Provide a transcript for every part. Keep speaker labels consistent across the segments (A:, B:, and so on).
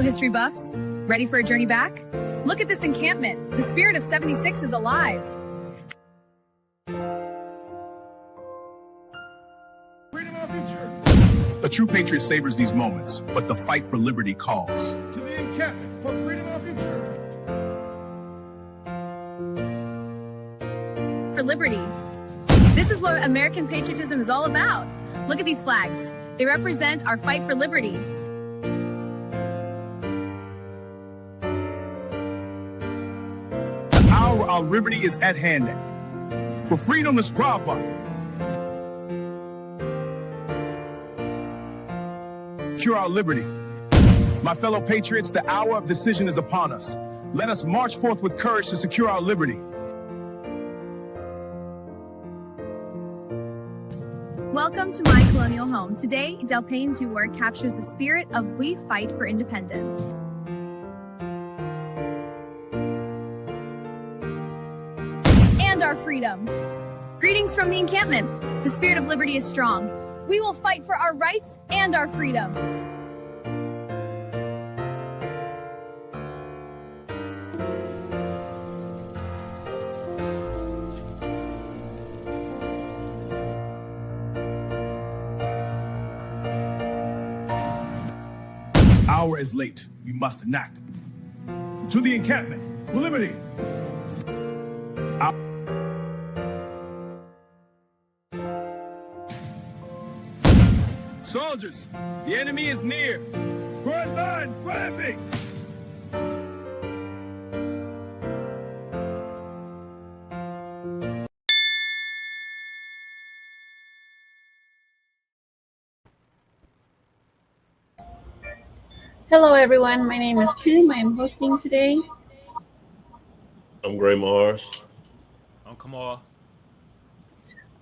A: history buffs, ready for a journey back? Look at this encampment. The spirit of 76 is alive.
B: Freedom of our future.
C: A true patriot savors these moments, but the fight for liberty calls.
B: To the encampment for freedom of our future.
A: For liberty. This is what American patriotism is all about. Look at these flags. They represent our fight for liberty.
C: Our liberty is at hand. For freedom is brava. Secure our liberty. My fellow patriots, the hour of decision is upon us. Let us march forth with courage to secure our liberty.
A: Welcome to my colonial home. Today, Del Payne 2 Word captures the spirit of we fight for independence. And our freedom. Greetings from the encampment. The spirit of liberty is strong. We will fight for our rights and our freedom.
C: Hour is late. We must enact. To the encampment for liberty. Soldiers, the enemy is near. Front line, flaming!
D: Hello everyone, my name is Kim. I am hosting today.
E: I'm Gray Mars.
F: I'm Kamal.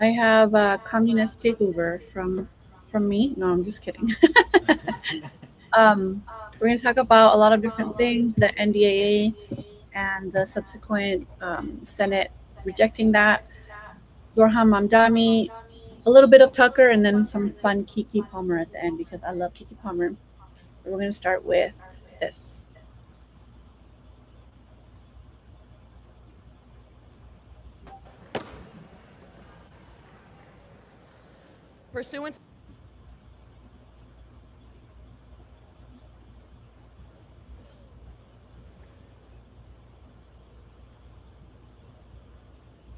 D: I have a communist takeover from me. No, I'm just kidding. We're going to talk about a lot of different things, the NDAA and the subsequent Senate rejecting that, Zorhan Mamdani, a little bit of Tucker, and then some fun Kiki Palmer at the end because I love Kiki Palmer. We're going to start with this.
G: Pursuant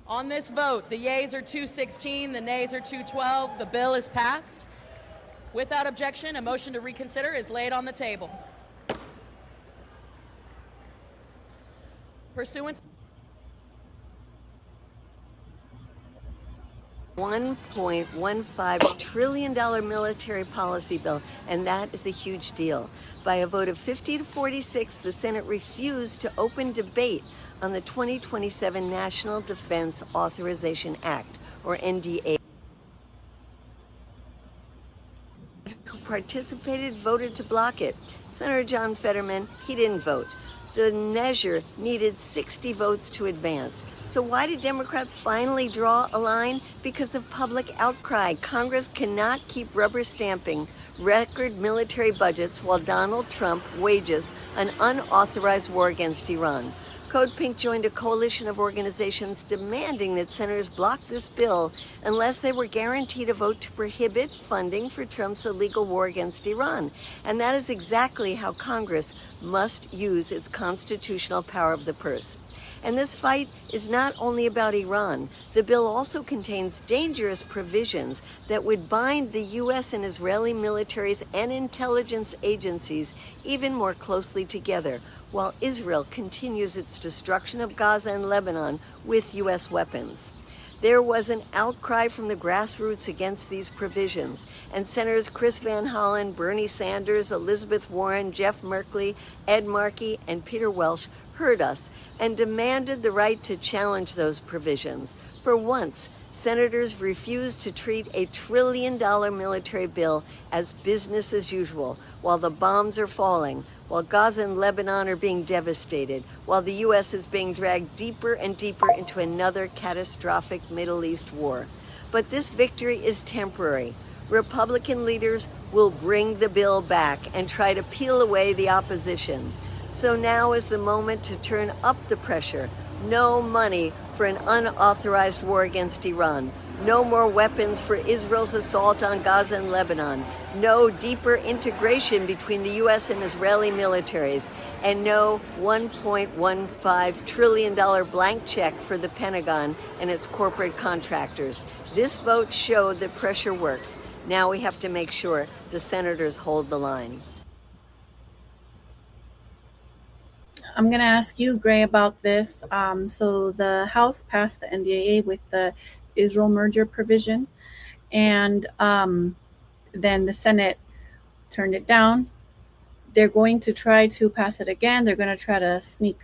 G: on this vote, the yeas are 216, the nays are 212. The bill is passed. Without objection, a motion to reconsider is laid on the table. Pursuant
H: $1.15 trillion military policy bill, and that is a huge deal. By a vote of 50 to 46, the Senate refused to open debate on the 2027 National Defense Authorization Act, or NDAA. Who participated voted to block it. Senator John Fetterman, he didn't vote. The measure needed 60 votes to advance. So why did Democrats finally draw a line? Because of public outcry. Congress cannot keep rubber stamping record military budgets while Donald Trump wages an unauthorized war against Iran. Code Pink joined a coalition of organizations demanding that senators block this bill unless they were guaranteed a vote to prohibit funding for Trump's illegal war against Iran. And that is exactly how Congress must use its constitutional power of the purse. And this fight is not only about Iran. The bill also contains dangerous provisions that would bind the U.S. and Israeli militaries and intelligence agencies even more closely together, while Israel continues its destruction of Gaza and Lebanon with U.S. weapons. There was an outcry from the grassroots against these provisions, and Senators Chris Van Hollen, Bernie Sanders, Elizabeth Warren, Jeff Merkley, Ed Markey, and Peter Welch heard us and demanded the right to challenge those provisions. For once, senators refused to treat a $1 trillion military bill as business as usual, while the bombs are falling, while Gaza and Lebanon are being devastated, while the U.S. is being dragged deeper and deeper into another catastrophic Middle East war. But this victory is temporary. Republican leaders will bring the bill back and try to peel away the opposition. So now is the moment to turn up the pressure. No money for an unauthorized war against Iran. No more weapons for Israel's assault on Gaza and Lebanon. No deeper integration between the U.S. and Israeli militaries. And no $1.15 trillion blank check for the Pentagon and its corporate contractors. This vote showed that pressure works. Now we have to make sure the senators hold the line.
D: I'm going to ask you, Gray, about this. So the House passed the NDAA with the Israel merger provision, and then the Senate turned it down. They're going to try to pass it again. They're going to try to sneak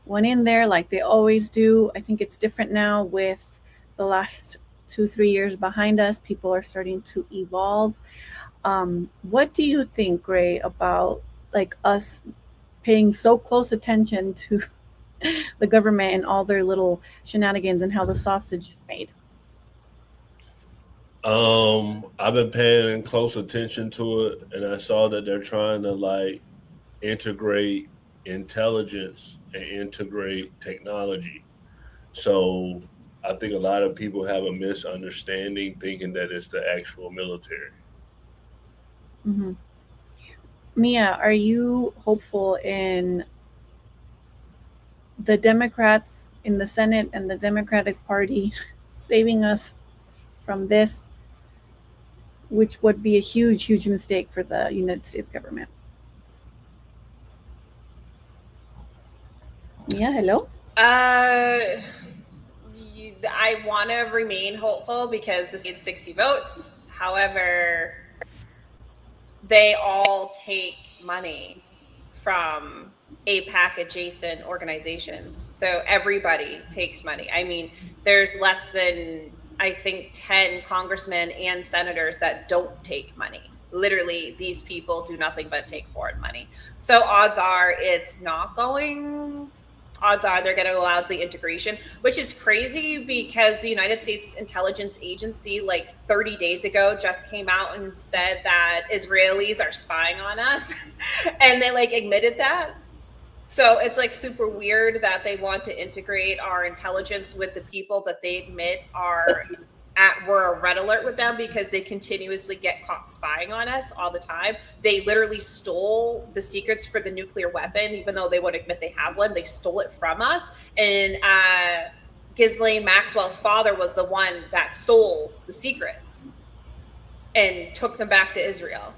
D: one in there like they always do. I think it's different now with the last 2-3 years behind us. People are starting to evolve. What do you think, Gray, about like us paying so close attention to the government and all their little shenanigans and how the sausage is made?
E: I've been paying close attention to it, and I saw that they're trying to like integrate intelligence and integrate technology. So I think a lot of people have a misunderstanding thinking that it's the actual military.
D: Mm-hmm. Mia, are you hopeful in the Democrats in the Senate and the Democratic Party saving us from this, which would be a huge, huge mistake for the United States government? Mia, hello?
F: I want to remain hopeful because this needs 60 votes. However, they all take money from APAC adjacent organizations. So everybody takes money. I mean, there's less than, I think, 10 congressmen and senators that don't take money. Literally, these people do nothing but take foreign money. So odds are it's not going. Odds are they're going to allow the integration, which is crazy because the United States Intelligence Agency, like 30 days ago, just came out and said that Israelis are spying on us. And they like admitted that. So it's like super weird that they want to integrate our intelligence with the people that they admit were a red alert with them because they continuously get caught spying on us all the time. They literally stole the secrets for the nuclear weapon, even though they won't admit they have one. They stole it from us. And Ghislaine Maxwell's father was the one that stole the secrets and took them back to Israel.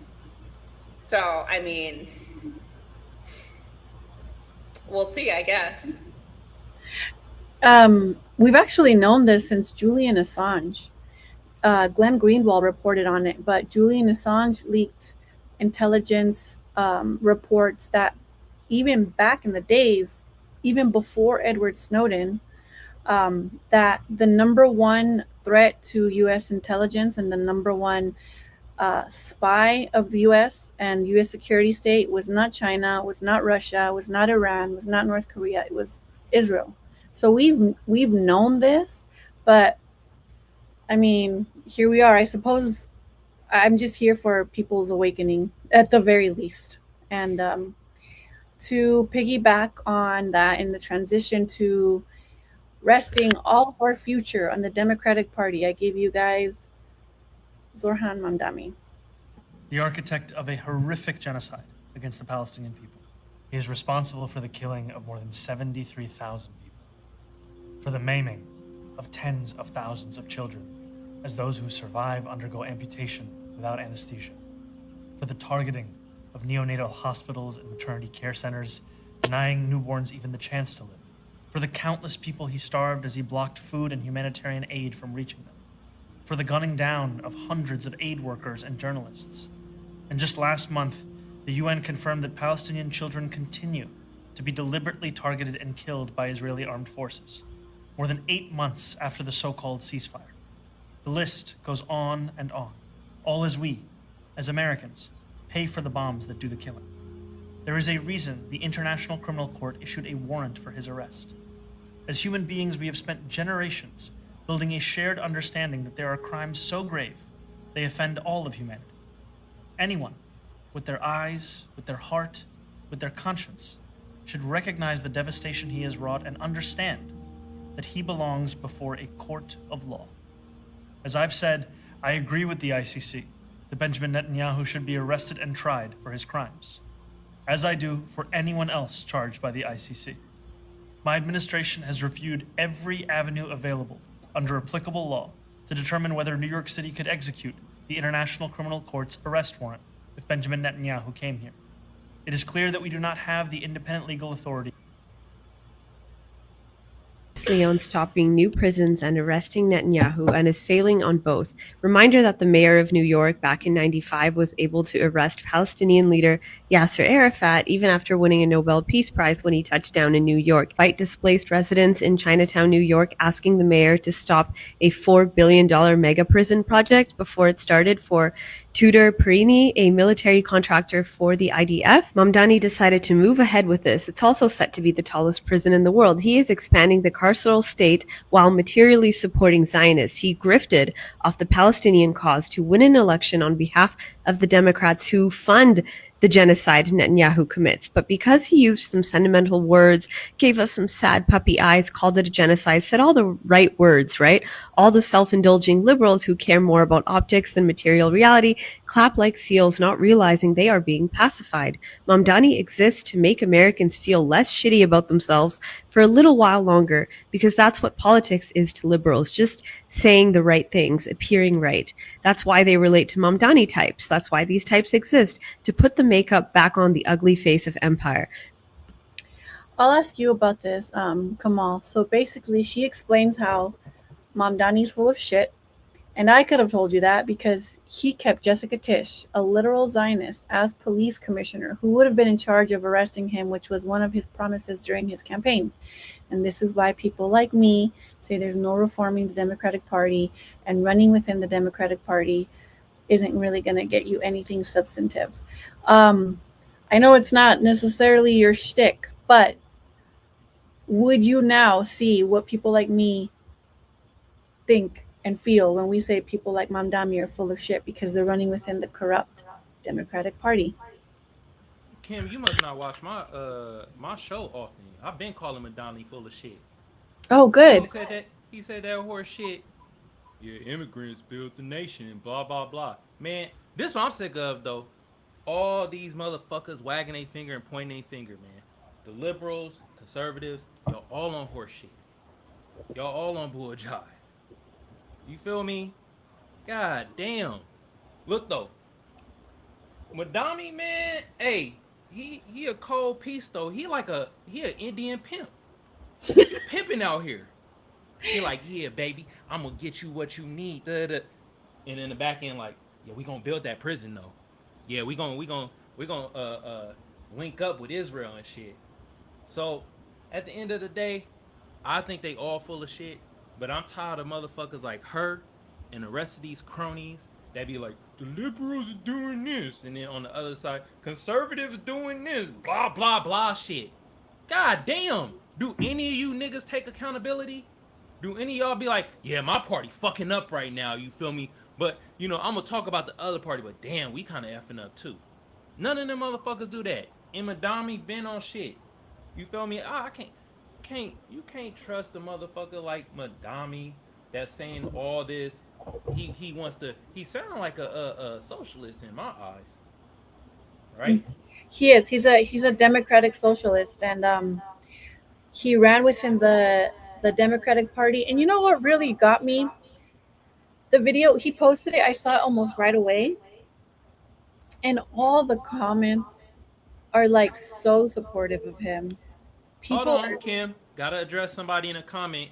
F: So, I mean, we'll see, I guess.
D: We've actually known this since Julian Assange. Glenn Greenwald reported on it, but Julian Assange leaked intelligence reports that even back in the days, even before Edward Snowden, that the number one threat to U.S. intelligence and the number one spy of the U.S. and U.S. security state was not China, was not Russia, was not Iran, was not North Korea, it was Israel. So we've known this, but I mean, here we are. I suppose I'm just here for people's awakening at the very least. And to piggyback on that in the transition to resting all of our future on the Democratic Party, I gave you guys Zorhan Mamdani.
I: The architect of a horrific genocide against the Palestinian people. He is responsible for the killing of more than 73,000 people, for the maiming of tens of thousands of children as those who survive undergo amputation without anesthesia, for the targeting of neonatal hospitals and maternity care centers, denying newborns even the chance to live, for the countless people he starved as he blocked food and humanitarian aid from reaching them, for the gunning down of hundreds of aid workers and journalists. And just last month, the UN confirmed that Palestinian children continue to be deliberately targeted and killed by Israeli armed forces, more than 8 months after the so-called ceasefire. The list goes on and on, all as we, as Americans, pay for the bombs that do the killing. There is a reason the International Criminal Court issued a warrant for his arrest. As human beings, we have spent generations building a shared understanding that there are crimes so grave They offend all of humanity. Anyone, with their eyes, with their heart, with their conscience, should recognize the devastation he has wrought and understand that he belongs before a court of law. As I've said, I agree with the ICC that Benjamin Netanyahu should be arrested and tried for his crimes, as I do for anyone else charged by the ICC. My administration has reviewed every avenue available under applicable law to determine whether New York City could execute the International Criminal Court's arrest warrant if Benjamin Netanyahu came here. It is clear that we do not have the independent legal authority
J: On stopping new prisons and arresting Netanyahu and is failing on both. Reminder that the mayor of New York back in 95 was able to arrest Palestinian leader Yasser Arafat even after winning a Nobel Peace Prize when he touched down in New York. Despite displaced residents in Chinatown, New York, asking the mayor to stop a $4 billion mega prison project before it started for Tudor Perini, a military contractor for the IDF. Mamdani decided to move ahead with this. It's also set to be the tallest prison in the world. He is expanding the carceral state while materially supporting Zionists. He grifted off the Palestinian cause to win an election on behalf of the Democrats who fund the genocide Netanyahu commits. But because he used some sentimental words, gave us some sad puppy eyes, called it a genocide, said all the right words, right? All the self-indulging liberals who care more about optics than material reality clap like seals, not realizing they are being pacified. Mamdani exists to make Americans feel less shitty about themselves for a little while longer, because that's what politics is to liberals, just saying the right things, appearing right. That's why they relate to Mamdani types. That's why these types exist, to put the makeup back on the ugly face of empire.
D: I'll ask you about this, Kamal. So basically, she explains how Mamdani's full of shit. And I could have told you that because he kept Jessica Tisch, a literal Zionist, as police commissioner who would have been in charge of arresting him, which was one of his promises during his campaign. And this is why people like me say there's no reforming the Democratic Party, and running within the Democratic Party isn't really going to get you anything substantive. I know it's not necessarily your shtick, but would you now see what people like me think and feel when we say people like Mamdani are full of shit because they're running within the corrupt Democratic Party?
K: Kim, you must not watch my show often. I've been calling Mamdani full of shit.
D: Oh, good.
K: He said that horse shit. Yeah, immigrants built the nation and blah blah blah. Man, this what I'm sick of though. All these motherfuckers wagging their finger and pointing their finger, man. The liberals, conservatives, y'all all on horse shit. Y'all all on bull jive. You feel me? God damn. Look though. Mamdani, man, hey, he a cold piece though. He an Indian pimp. Pimping out here. He like, yeah, baby, I'm gonna get you what you need. Da, da. And in the back end, like, yeah, we gonna build that prison though. Yeah, we gonna link up with Israel and shit. So at the end of the day, I think they all full of shit. But I'm tired of motherfuckers like her and the rest of these cronies that be like, the liberals are doing this, and then on the other side, conservatives doing this, blah blah blah shit. God damn, do any of you niggas take accountability? Do any of y'all be like, yeah, my party fucking up right now, you feel me? But, you know, I'm gonna talk about the other party, but damn, we kind of effing up too. None of them motherfuckers do that. And Mamdani been on shit. You feel me? You can't trust a motherfucker like Mamdani that's saying all this. He sound like a socialist in my eyes. Right?
D: He is. He's a democratic socialist, and he ran within the Democratic Party. And you know what really got me? The video, he posted it, I saw it almost right away. And all the comments are like so supportive of him.
K: Hold on, Kim. Gotta address somebody in a comment.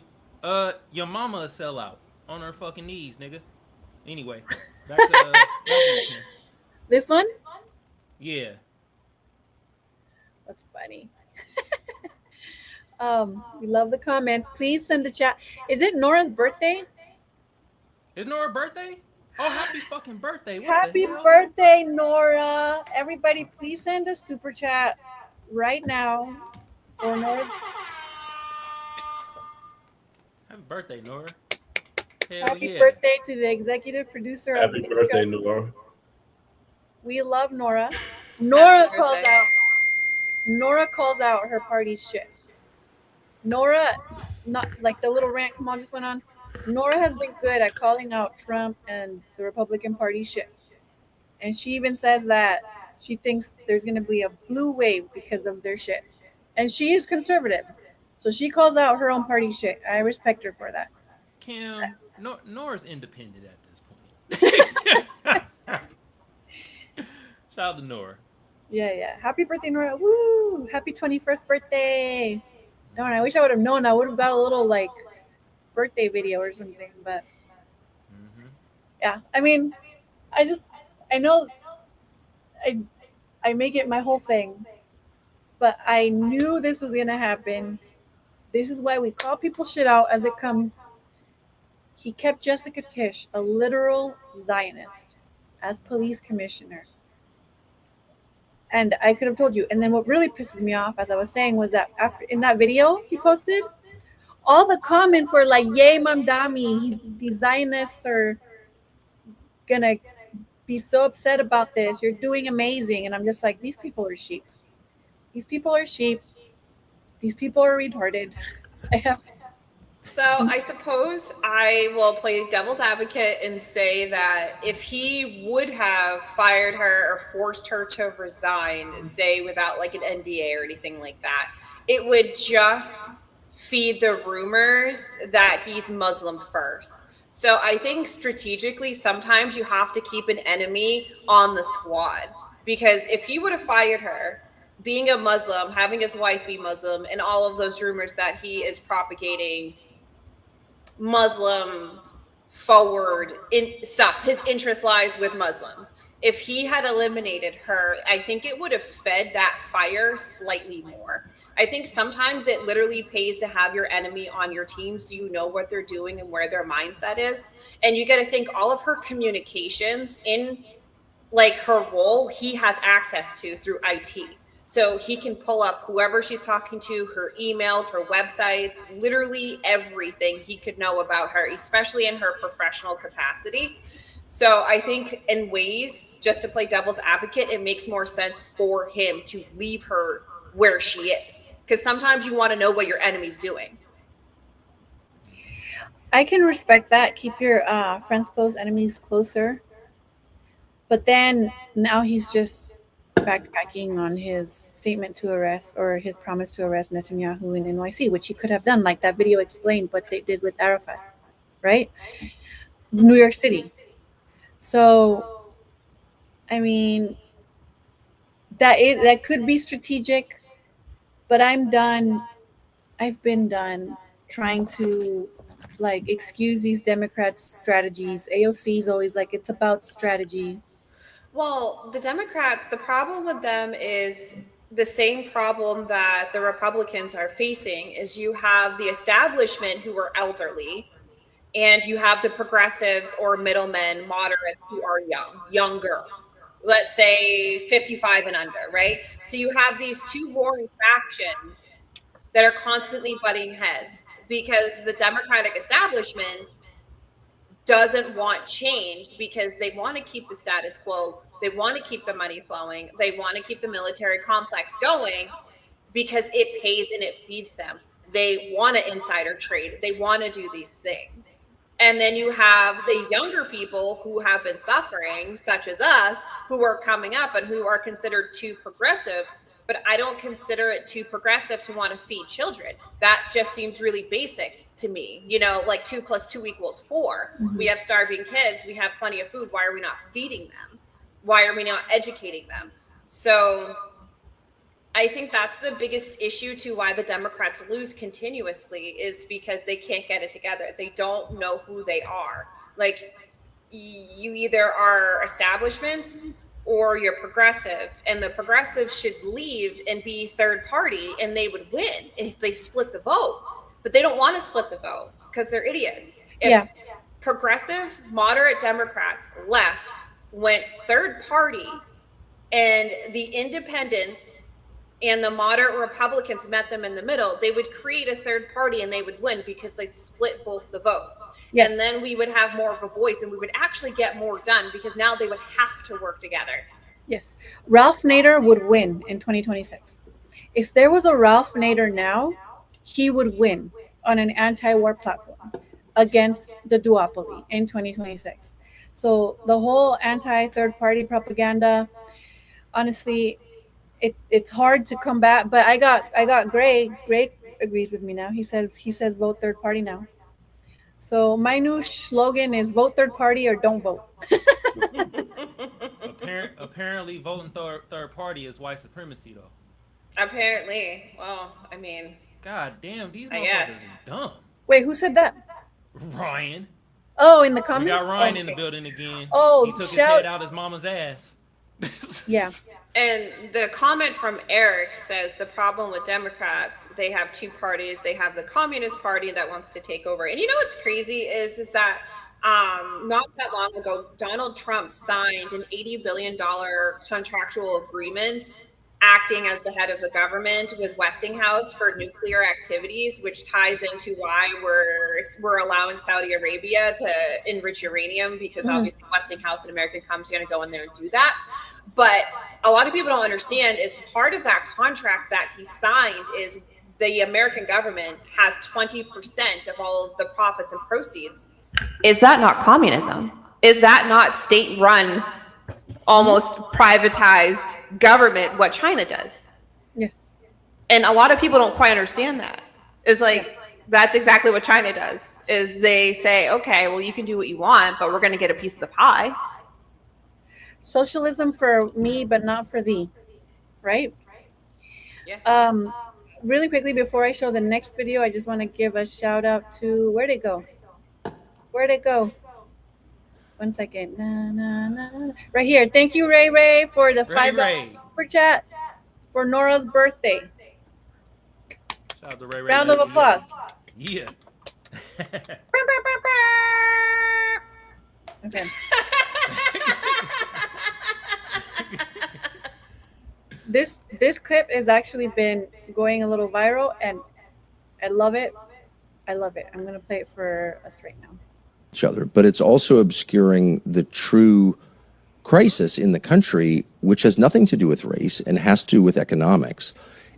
K: Your mama a sellout on her fucking knees, nigga. Anyway, back to Kim.
D: This one?
K: Yeah.
D: That's funny. We love the comments. Please send the chat. Is it Nora's birthday?
K: Is Nora's birthday? Oh, happy fucking birthday.
D: Happy birthday, Nora. Everybody, please send a super chat right now for Nora.
K: Happy birthday, Nora. Hell
D: Happy
K: yeah.
D: birthday to the executive producer of
E: Happy
D: this
E: birthday,
D: show.
E: Nora.
D: We love Nora. Nora
F: Happy
D: calls
F: birthday.
D: out. Nora calls out her party's shit. Nora, not like the little rant Kamal just went on. Nora has been good at calling out Trump and the Republican Party shit. And she even says that she thinks there's going to be a blue wave because of their shit. And she is conservative. So she calls out her own party shit. I respect her for that.
K: Kim, Nora's independent at this point. Shout out to Nora.
D: Yeah. Happy birthday, Nora. Woo! Happy 21st birthday. Darn, I wish I would have known. I would have got a little like birthday video or something. But yeah, I mean, I know I make it my whole thing, but I knew this was gonna happen. This is why we call people shit out as it comes. He kept Jessica Tisch, a literal Zionist, as police commissioner. And I could have told you. And then what really pisses me off, as I was saying, was that after in that video he posted, all the comments were like, "Yay, Mamdani! These Zionists are gonna be so upset about this. You're doing amazing." And I'm just like, these people are sheep. These people are sheep. These people are retarded.
F: So I suppose I will play devil's advocate and say that if he would have fired her or forced her to resign, say without like an NDA or anything like that, it would just feed the rumors that he's Muslim first. So I think strategically, sometimes you have to keep an enemy on the squad, because if he would have fired her, being a Muslim, having his wife be Muslim, and all of those rumors that he is propagating Muslim forward in stuff, his interest lies with Muslims. If he had eliminated her, I think it would have fed that fire slightly more. I think sometimes it literally pays to have your enemy on your team so you know what they're doing and where their mindset is. And you got to think all of her communications in like her role, he has access to through IT. So he can pull up whoever she's talking to, her emails, her websites, literally everything he could know about her, especially in her professional capacity. So I think in ways, just to play devil's advocate, it makes more sense for him to leave her where she is. Because sometimes you want to know what your enemy's doing.
D: I can respect that. Keep your friends close, enemies closer. But then now he's just backpacking on his statement to arrest, or his promise to arrest Netanyahu in NYC, which he could have done, like that video explained what they did with Arafat, right? New York City. So, I mean, that could be strategic, but I'm done. I've been done trying to like excuse these Democrats' strategies. AOC is always like, it's about strategy.
F: Well, the Democrats, the problem with them is the same problem that the Republicans are facing is you have the establishment who are elderly, and you have the progressives or middlemen, moderates who are younger. Let's say 55 and under, right? So you have these two warring factions that are constantly butting heads because the Democratic establishment doesn't want change because they want to keep the status quo. They want to keep the money flowing. They want to keep the military complex going because it pays and it feeds them. They want to insider trade. They want to do these things. And then you have the younger people who have been suffering, such as us, who are coming up and who are considered too progressive. But I don't consider it too progressive to want to feed children. That just seems really basic to me. You know, like 2 + 2 = 4. Mm-hmm. We have starving kids. We have plenty of food. Why are we not feeding them? Why are we not educating them? So I think that's the biggest issue to why the Democrats lose continuously is because they can't get it together. They don't know who they are. Like, you either are establishment or you're progressive, and the progressives should leave and be third party, and they would win if they split the vote. But they don't want to split the vote because they're idiots. If progressive, moderate Democrats left, went third party, and the independents and the moderate Republicans met them in the middle, they would create a third party and they would win because they split both the votes.
D: Yes.
F: And then we would have more of a voice and we would actually get more done because now they would have to work together.
D: Yes. Ralph Nader would win in 2026. If there was a Ralph Nader now, he would win on an anti-war platform against the duopoly in 2026. So the whole anti-third party propaganda, honestly, it's hard to combat. But I got Gray. Gray agrees with me now. He says vote third party now. So my new slogan is vote third party or don't vote.
K: Apparently, voting third party is white supremacy, though.
F: Apparently. Well, I mean,
K: God damn, these
F: I
K: motherfuckers
F: guess.
K: is dumb.
D: Wait, who said that?
K: Ryan.
D: Oh, in the
K: We
D: comments?
K: got Ryan in
D: Okay.
K: the building again.
D: Oh,
K: he took his
D: shout-
K: head out his mama's ass.
D: Yeah.
F: And the comment from Eric says the problem with Democrats, they have two parties. They have the Communist Party that wants to take over. And you know what's crazy is that not that long ago, Donald Trump signed an $80 billion contractual agreement acting as the head of the government with Westinghouse for nuclear activities, which ties into why we're allowing Saudi Arabia to enrich uranium, because obviously Westinghouse, an American company, is going to go in there and do that. But a lot of people don't understand is part of that contract that he signed is the American government has 20% of all of the profits and proceeds. Is that not communism? Is that not state-run, almost privatized government, what China does?
D: Yes.
F: And a lot of people don't quite understand that. It's like, that's exactly what China does, is they say, okay, well, you can do what you want, but we're going to get a piece of the pie.
D: Socialism for me, but not for thee. Right?
F: Yeah.
D: Really quickly, before I show the next video, I just want to give a shout out to, where'd it go? Where'd it go? 1 second. Right here. Thank you, Ray Ray, for the $5 super chat for Nora's birthday.
K: Shout out to Ray Ray.
D: Round of applause.
K: Yeah.
D: Okay. This clip has actually been going a little viral, and I love it. I love it. I'm gonna play it for us right now.
L: Each other, but it's also obscuring the true crisis in the country, which has nothing to do with race and has to do with economics.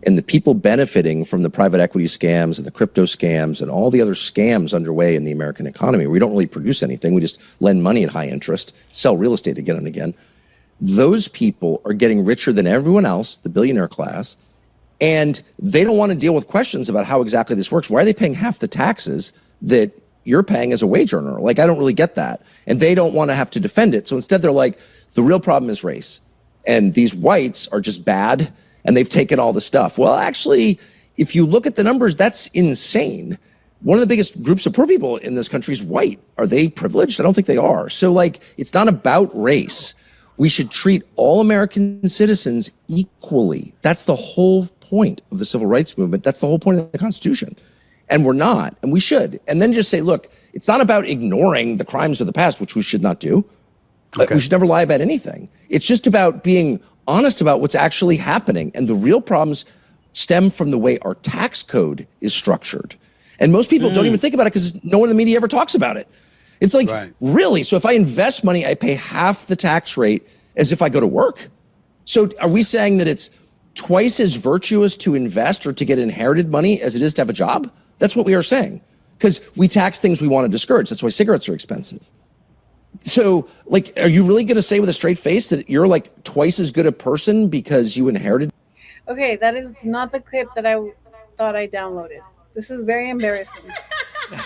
L: And the people benefiting from the private equity scams and the crypto scams and all the other scams underway in the American economy, we don't really produce anything. We just lend money at high interest, sell real estate again and again. Those people are getting richer than everyone else, the billionaire class, and they don't want to deal with questions about how exactly this works. Why are they paying half the taxes that you're paying as a wage earner? Like, I don't really get that. And they don't want to have to defend it. So instead they're like, the real problem is race. And these whites are just bad and they've taken all the stuff. Well, actually, if you look at the numbers, that's insane. One of the biggest groups of poor people in this country is white. Are they privileged? I don't think they are. So like, it's not about race. We should treat all American citizens equally. That's the whole point of the civil rights movement. That's the whole point of the Constitution. And we're not, and we should. And then just say, look, it's not about ignoring the crimes of the past, which we should not do. Okay. We should never lie about anything. It's just about being honest about what's actually happening. And the real problems stem from the way our tax code is structured. And most people don't even think about it because no one in the media ever talks about it. It's like, really? So if I invest money, I pay half the tax rate as if I go to work? So are we saying that it's twice as virtuous to invest or to get inherited money as it is to have a job? That's what we are saying, because we tax things we want to discourage. That's why cigarettes are expensive. So, like, are you really going to say with a straight face that you're like twice as good a person because you inherited?
D: Okay, that is not the clip that I thought I downloaded. This is very embarrassing.
F: He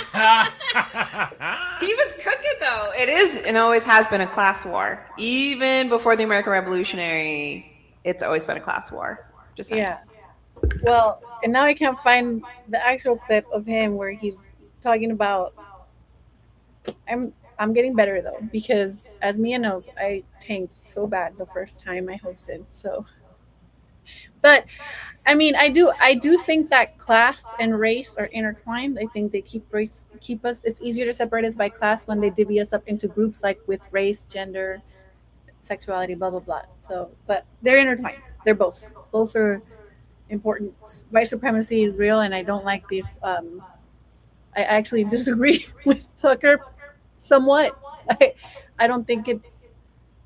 F: was cooking, though. It is and always has been a class war. Even before the American Revolutionary, it's always been a class war. Just saying.
D: Yeah. Well, and now I can't find the actual clip of him where he's talking about. I'm getting better though, because as Mia knows, I tanked so bad the first time I hosted. So, but I mean, I do think that class and race are intertwined. I think they keep us. It's easier to separate us by class when they divvy us up into groups, like with race, gender, sexuality, blah blah blah. So, but they're intertwined. They're both are important. White supremacy is real, and I don't like these. I actually disagree with Tucker somewhat. I don't think it's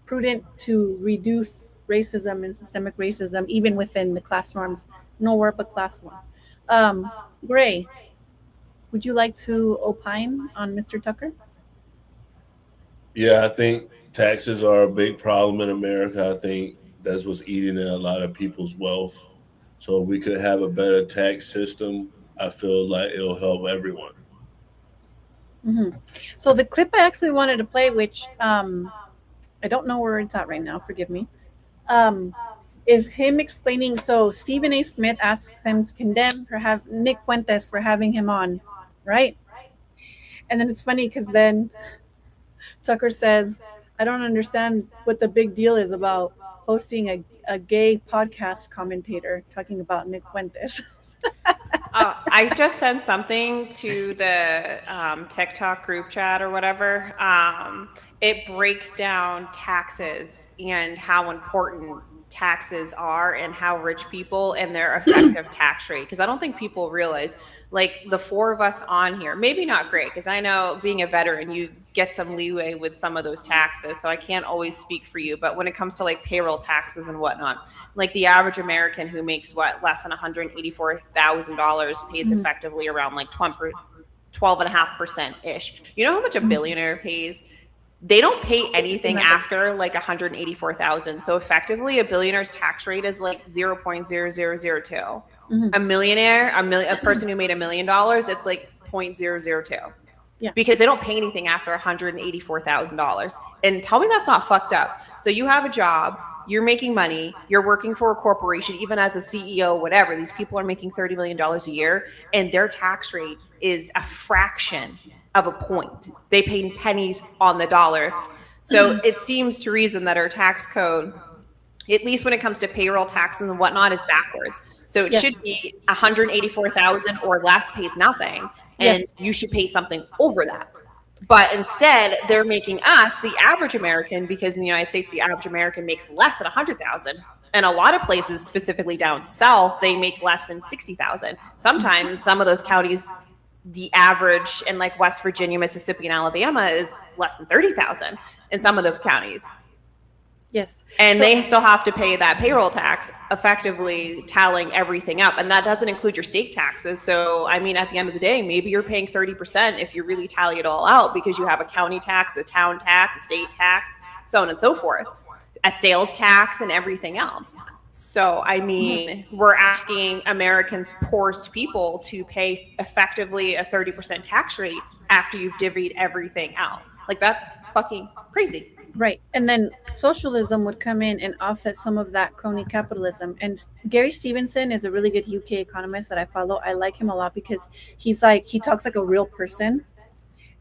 D: prudent to reduce racism and systemic racism even within the class norms, nowhere but class one. Gray, would you like to opine on Mr. Tucker?
E: Yeah, I think taxes are a big problem in America. I think that's what's eating at a lot of people's wealth. So if we could have a better tax system, I feel like it'll help everyone.
D: So the clip I actually wanted to play, which I don't know where it's at right now, forgive me, is him explaining. So Stephen A. Smith asks him to condemn Nick Fuentes for having him on, right? And then it's funny because then Tucker says, I don't understand what the big deal is about hosting a gay podcast commentator talking about Nick Fuentes.
F: I just sent something to the TikTok group chat or whatever. It breaks down taxes and how important taxes are and how rich people and their effective tax rate. Because I don't think people realize, like the four of us on here, maybe not great, because I know being a veteran, you get some leeway with some of those taxes. So I can't always speak for you. But when it comes to like payroll taxes and whatnot, like the average American who makes less than $184,000 pays effectively around like 12.5% ish. You know how much a billionaire pays? They don't pay anything after like 184,000. So effectively, a billionaire's tax rate is like 0.0002. A millionaire, a person who made $1 million, it's like 0.002.
D: Yeah.
F: Because they don't pay anything after $184,000. And tell me that's not fucked up. So you have a job, you're making money, you're working for a corporation, even as a CEO, whatever. These people are making $30 million a year, and their tax rate is a fraction of a point. They pay pennies on the dollar. So it seems to reason that our tax code, at least when it comes to payroll taxes and whatnot, is backwards. So it should be 184,000 or less pays nothing, and you should pay something over that. But instead, they're making us, the average American, because in the United States, the average American makes less than 100,000. And a lot of places, specifically down south, they make less than 60,000. Sometimes some of those counties, the average in like West Virginia, Mississippi, and Alabama is less than 30,000 in some of those counties.
D: Yes.
F: And they still have to pay that payroll tax, effectively tallying everything up. And that doesn't include your state taxes. So, I mean, at the end of the day, maybe you're paying 30% if you really tally it all out, because you have a county tax, a town tax, a state tax, so on and so forth, a sales tax, and everything else. So, I mean, we're asking Americans, poorest people, to pay effectively a 30% tax rate after you've divvied everything out. Like, that's fucking crazy.
D: Right. And then socialism would come in and offset some of that crony capitalism. And Gary Stevenson is a really good UK economist that I follow. I like him a lot because he talks like a real person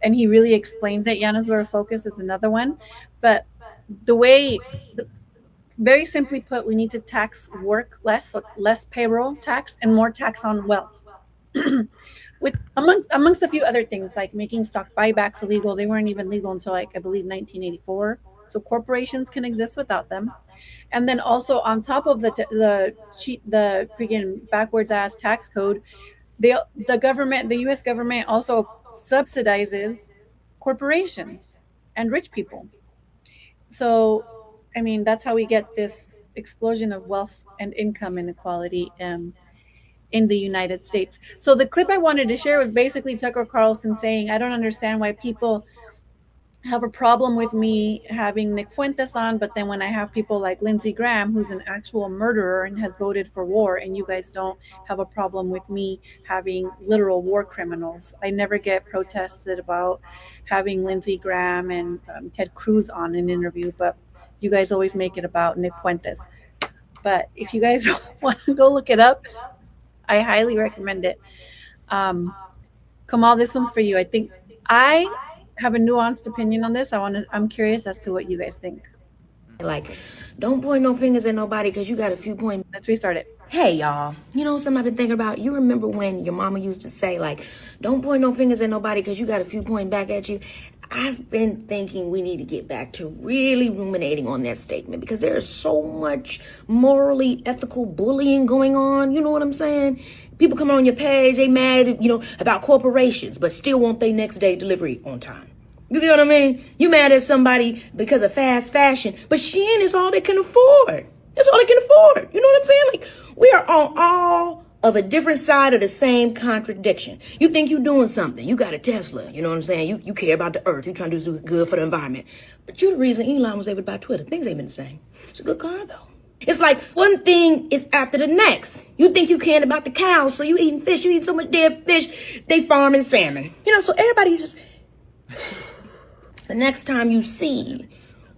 D: and he really explains it. Yana's Where Focus is another one. But very simply put, we need to tax work less, so less payroll tax and more tax on wealth. With amongst a few other things, like making stock buybacks illegal. They weren't even legal until like I believe 1984. So corporations can exist without them. And then also on top of the freaking backwards ass tax code, the U.S. government also subsidizes corporations and rich people. So I mean, that's how we get this explosion of wealth and income inequality in the United States. So the clip I wanted to share was basically Tucker Carlson saying, I don't understand why people have a problem with me having Nick Fuentes on, but then when I have people like Lindsey Graham, who's an actual murderer and has voted for war, and you guys don't have a problem with me having literal war criminals. I never get protested about having Lindsey Graham and Ted Cruz on an interview, but you guys always make it about Nick Fuentes. But if you guys want to go look it up, I highly recommend it. Kamal, this one's for you. I think I have a nuanced opinion on this. I'm curious as to what you guys think.
M: Like, don't point no fingers at nobody because you got a few points.
D: Let's restart it.
M: Hey, y'all. You know something I've been thinking about? You remember when your mama used to say, like, don't point no fingers at nobody because you got a few pointing back at you? I've been thinking we need to get back to really ruminating on that statement because there is so much morally ethical bullying going on. You know what I'm saying? People come on your page, they mad, about corporations, but still want their next day delivery on time. You get what I mean? You mad at somebody because of fast fashion, but Shein is all they can afford. That's all they can afford. You know what I'm saying? Like, we are on all of a different side of the same contradiction. You think you're doing something. You got a Tesla. You know what I'm saying? You care about the earth. You're trying to do good for the environment. But you're the reason Elon was able to buy Twitter. Things ain't been the same. It's a good car, though. It's like one thing is after the next. You think you cared about the cows, so you eating fish. You eat so much dead fish, they farming salmon. So everybody just... The next time you see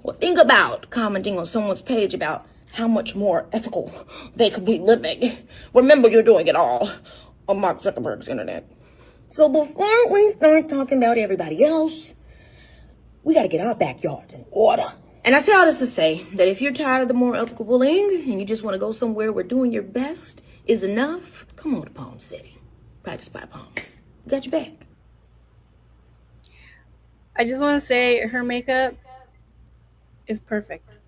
M: or think about commenting on someone's page about how much more ethical they could be living, remember you're doing it all on Mark Zuckerberg's internet. So before we start talking about everybody else, we got to get our backyards in order. And I say all this to say that if you're tired of the more ethical bullying and you just want to go somewhere where doing your best is enough, come on to Palm City. Practice by Palm. We got your back.
D: I just want to say her makeup is perfect.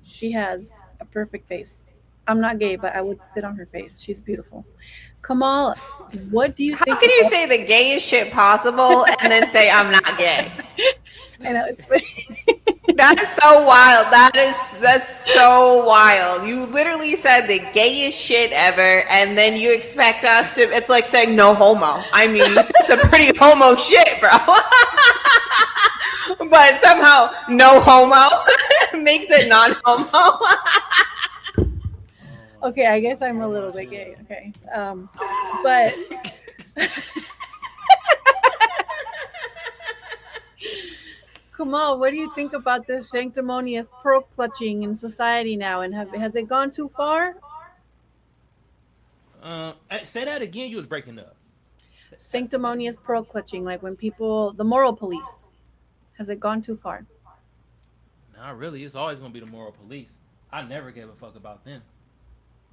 D: She has a perfect face. I'm not gay, but I would sit on her face. She's beautiful. Kamal, what do you think?
F: How can you say the gayest shit possible and then say I'm not gay?
D: I know, it's funny.
F: That is so wild. That's so wild. You literally said the gayest shit ever, and then you expect us to, it's like saying no homo. I mean, you said some pretty homo shit, bro. But somehow no homo makes it non-homo.
D: Okay, I guess I'm a little bit gay. Okay. But Kamal, what do you think about this sanctimonious pearl clutching in society now? And has it gone too far?
K: Say that again. You was breaking up.
D: Sanctimonious pearl clutching, like when people, the moral police, has it gone too far?
K: Not really. It's always gonna be the moral police. I never gave a fuck about them.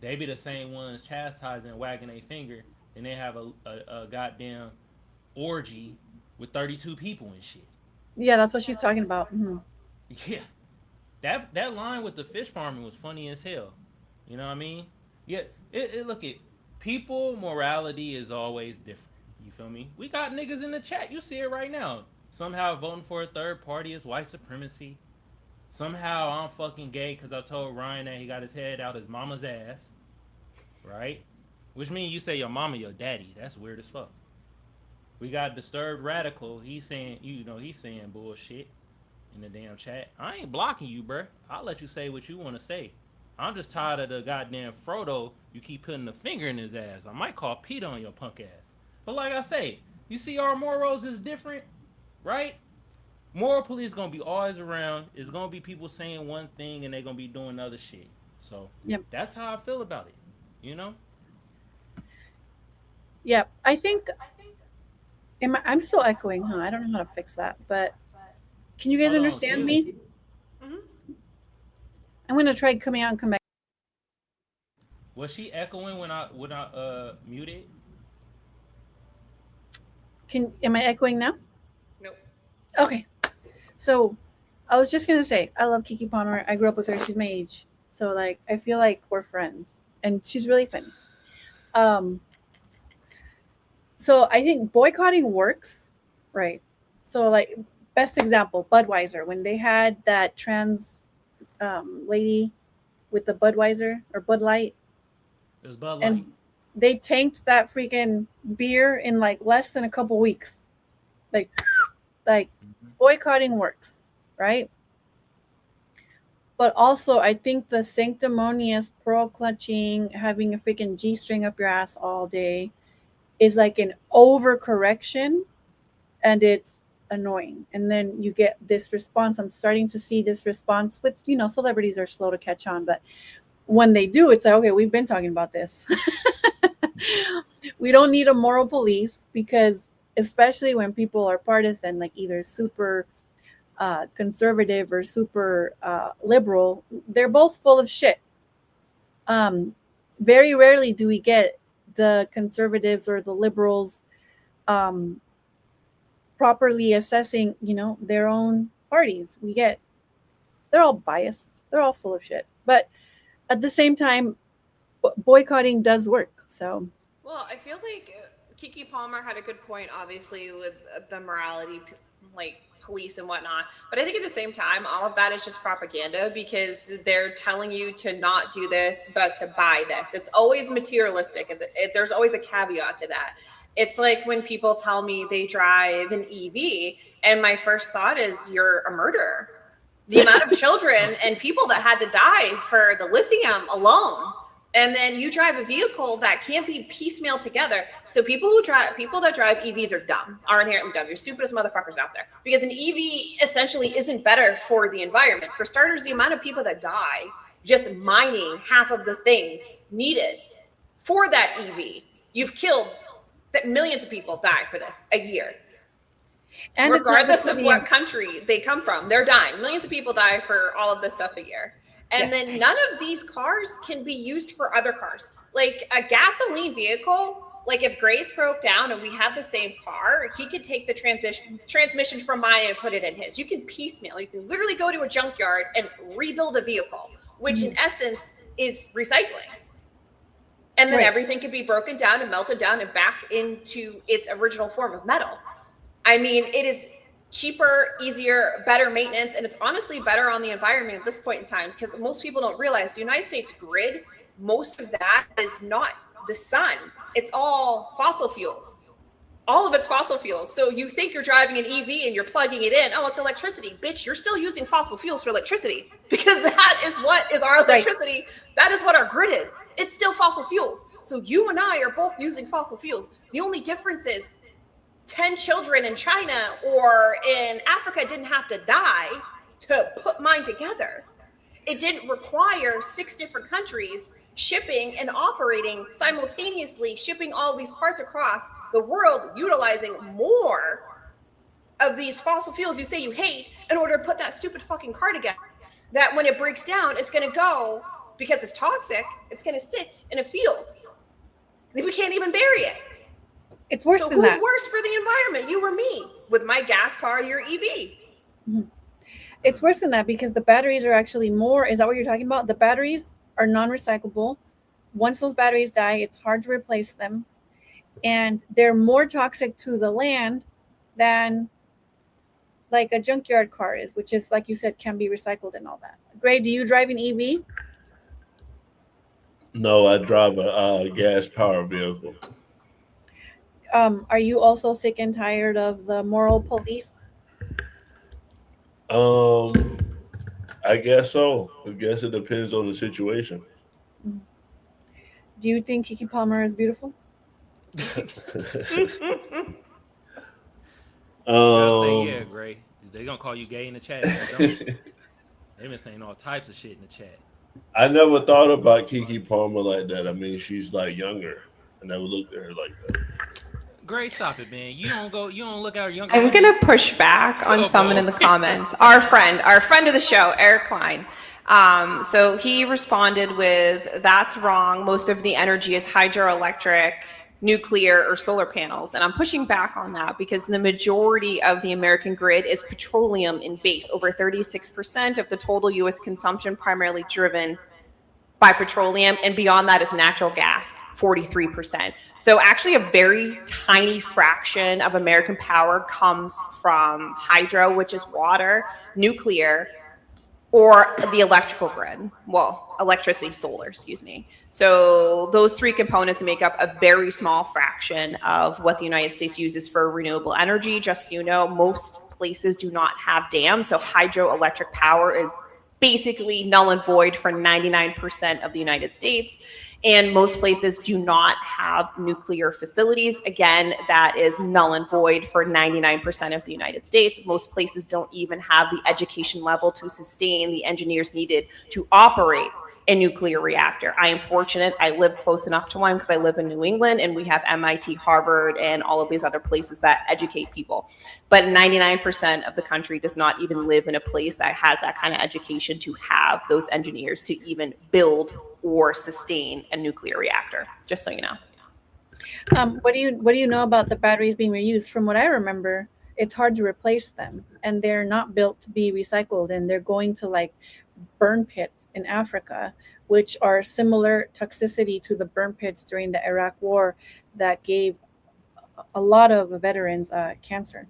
K: They be the same ones chastising and wagging their finger, and they have a goddamn orgy with 32 people and shit.
D: Yeah, that's what she's talking about. Mm-hmm.
K: Yeah, that line with the fish farming was funny as hell. You know what I mean? Yeah, look at people morality is always different. You feel me? We got niggas in the chat. You see it right now. Somehow voting for a third party is white supremacy. Somehow I'm fucking gay because I told Ryan that he got his head out his mama's ass. Right? Which means you say your mama your daddy. That's weird as fuck. We got Disturbed Radical. He's saying, he's saying bullshit in the damn chat. I ain't blocking you, bruh. I'll let you say what you want to say. I'm just tired of the goddamn Frodo. You keep putting the finger in his ass. I might call Peter on your punk ass. But like I say, you see our morals is different, right? Moral police gonna be always around. It's gonna be people saying one thing and they're gonna be doing other shit. So that's how I feel about it.
D: Yeah, I think I'm still echoing, huh? I don't know how to fix that, but can you guys understand me?
F: Mm-hmm.
D: I'm gonna try coming out and come back.
K: Was she echoing when I muted?
D: Am I echoing now?
F: Nope.
D: Okay. So I was just gonna say I love Keke Palmer. I grew up with her. She's my age. So like I feel like we're friends. And she's really funny. So I think boycotting works, right? So like best example, Budweiser, when they had that trans lady with the Budweiser or Bud Light.
K: It was Bud Light.
D: And they tanked that freaking beer in like less than a couple weeks. Like boycotting works, right? But also, I think the sanctimonious pearl clutching, having a freaking G-string up your ass all day is like an overcorrection, and it's annoying. And then you get this response. I'm starting to see this response with, celebrities are slow to catch on, but when they do, it's like, okay, we've been talking about this. We don't need a moral police because especially when people are partisan, like either super conservative or super liberal, they're both full of shit. Very rarely do we get the conservatives or the liberals properly assessing, their own parties. They're all biased. They're all full of shit. But at the same time, boycotting does work. So,
F: well, I feel like Kiki Palmer had a good point, obviously, with the morality, like police and whatnot. But I think at the same time, all of that is just propaganda because they're telling you to not do this, but to buy this. It's always materialistic. There's always a caveat to that. It's like when people tell me they drive an EV, and my first thought is, you're a murderer. The amount of children and people that had to die for the lithium alone. And then you drive a vehicle that can't be piecemeal together. So people that drive EVs are dumb, are inherently dumb. You're stupidest motherfuckers out there. Because an EV essentially isn't better for the environment. For starters, the amount of people that die just mining half of the things needed for that EV, you've killed that millions of people die for this a year. And regardless of what country they come from, they're dying. Millions of people die for all of this stuff a year. And then none of these cars can be used for other cars. Like a gasoline vehicle, like if Grace broke down and we had the same car, he could take the transmission from mine and put it in his. You can piecemeal. You can literally go to a junkyard and rebuild a vehicle, which in essence is recycling. And then everything could be broken down and melted down and back into its original form of metal. I mean, it is cheaper, easier, better maintenance, and it's honestly better on the environment at this point in time because most people don't realize the United States grid, most of that is not the sun. It's all fossil fuels. All of it's fossil fuels. So you think you're driving an EV and you're plugging it in. Oh, it's electricity. Bitch, you're still using fossil fuels for electricity because that is what is our electricity. That is what our grid is. It's still fossil fuels. So you and I are both using fossil fuels. The only difference is 10 children in China or in Africa didn't have to die to put mine together. It didn't require 6 different countries shipping and operating simultaneously, shipping all these parts across the world, utilizing more of these fossil fuels you say you hate in order to put that stupid fucking car together. That when it breaks down, it's going to go, because it's toxic, it's going to sit in a field. We can't even bury it.
D: It's worse than that.
F: Who's worse for the environment? You or me? With my gas car, your EV.
D: Mm-hmm. It's worse than that because the batteries are actually more. Is that what you're talking about? The batteries are non-recyclable. Once those batteries die, it's hard to replace them. And they're more toxic to the land than like a junkyard car is, which is, like you said, can be recycled and all that. Gray, do you drive an EV?
E: No, I drive a gas powered vehicle.
D: Are you also sick and tired of the moral police?
E: I guess so. I guess it depends on the situation.
D: Do you think Kiki Palmer is beautiful?
K: Say yeah, Gray. They gonna call you gay in the chat. They've been saying all types of shit in the chat.
E: I never thought about Kiki Palmer like that. I mean, she's like younger. I never looked at her like that.
K: Gray, stop it, man. You don't look at her younger.
F: I'm gonna push back on someone in the comments. Our friend of the show, Eric Klein. So he responded with, "That's wrong. Most of the energy is hydroelectric, nuclear, or solar panels." And I'm pushing back on that because the majority of the American grid is petroleum in base. Over 36% of the total U.S. consumption primarily driven by petroleum, and beyond that is natural gas, 43%. So actually a very tiny fraction of American power comes from hydro, which is water, nuclear, or the electrical grid. Well, electricity, solar, excuse me. So those 3 components make up a very small fraction of what the United States uses for renewable energy. Just so you know, most places do not have dams, so hydroelectric power is basically null and void for 99% of the United States. And most places do not have nuclear facilities. Again, that is null and void for 99% of the United States. Most places don't even have the education level to sustain the engineers needed to operate a nuclear reactor. I am fortunate. I live close enough to one because I live in New England and we have MIT, Harvard, and all of these other places that educate people. But 99% of the country does not even live in a place that has that kind of education to have those engineers to even build or sustain a nuclear reactor, just so you know.
D: What do you know about the batteries being reused? From what I remember, it's hard to replace them, and they're not built to be recycled, and they're going to like burn pits in Africa, which are similar toxicity to the burn pits during the Iraq War that gave a lot of veterans cancer.